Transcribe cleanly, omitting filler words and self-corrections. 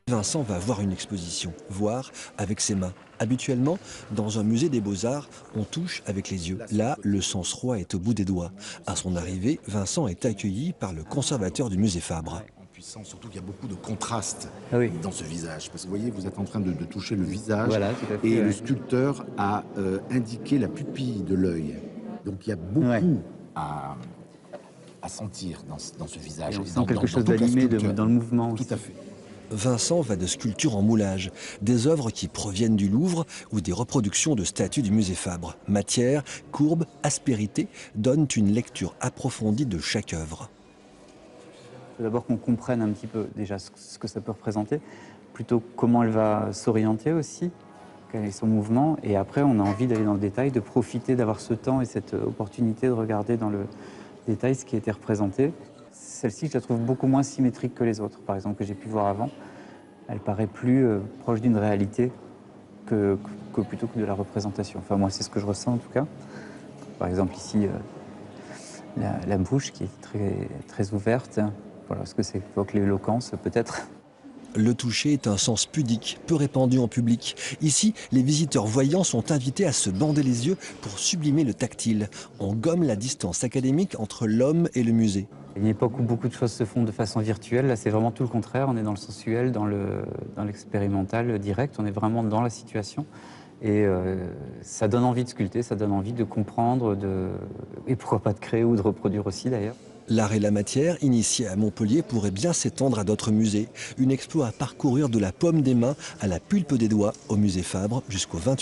Vincent va voir une exposition, voir avec ses mains. Habituellement, dans un musée des Beaux-Arts, on touche avec les yeux. Là, le sens roi est au bout des doigts. À son arrivée, Vincent est accueilli par le conservateur du musée Fabre. Puissant, surtout qu'il y a beaucoup de contraste Oui. dans ce visage. Parce que vous voyez, vous êtes en train de toucher le visage, Voilà, tout à fait, et ouais. le sculpteur a indiqué la pupille de l'œil. Donc il y a beaucoup Ouais. à sentir dans ce visage. Et on Et sent quelque chose toute la d'animé sculpture. dans le mouvement Tout aussi. à fait. Vincent va de sculpture en moulage, des œuvres qui proviennent du Louvre ou des reproductions de statues du musée Fabre. Matière, courbe, aspérité donnent une lecture approfondie de chaque œuvre. Il faut d'abord qu'on comprenne un petit peu déjà ce que ça peut représenter, plutôt comment elle va s'orienter aussi, quel est son mouvement, et après on a envie d'aller dans le détail, de profiter d'avoir ce temps et cette opportunité de regarder dans le détail ce qui a été représenté. Celle-ci, je la trouve beaucoup moins symétrique que les autres, par exemple, que j'ai pu voir avant. Elle paraît plus proche d'une réalité plutôt que de la représentation. Enfin, moi, c'est ce que je ressens en tout cas. Par exemple, ici, la bouche qui est très ouverte. Voilà, ce que ça évoque l'éloquence, peut-être. Le toucher est un sens pudique, peu répandu en public. Ici, les visiteurs voyants sont invités à se bander les yeux pour sublimer le tactile. On gomme la distance académique entre l'homme et le musée. Il y a une époque où beaucoup de choses se font de façon virtuelle. Là, c'est vraiment tout le contraire. On est dans le sensuel, dans l'expérimental direct. On est vraiment dans la situation. Et ça donne envie de sculpter, ça donne envie de comprendre, et pourquoi pas de créer ou de reproduire aussi d'ailleurs. L'art et la matière, initié à Montpellier, pourrait bien s'étendre à d'autres musées. Une expo à parcourir de la paume des mains à la pulpe des doigts au musée Fabre jusqu'au 28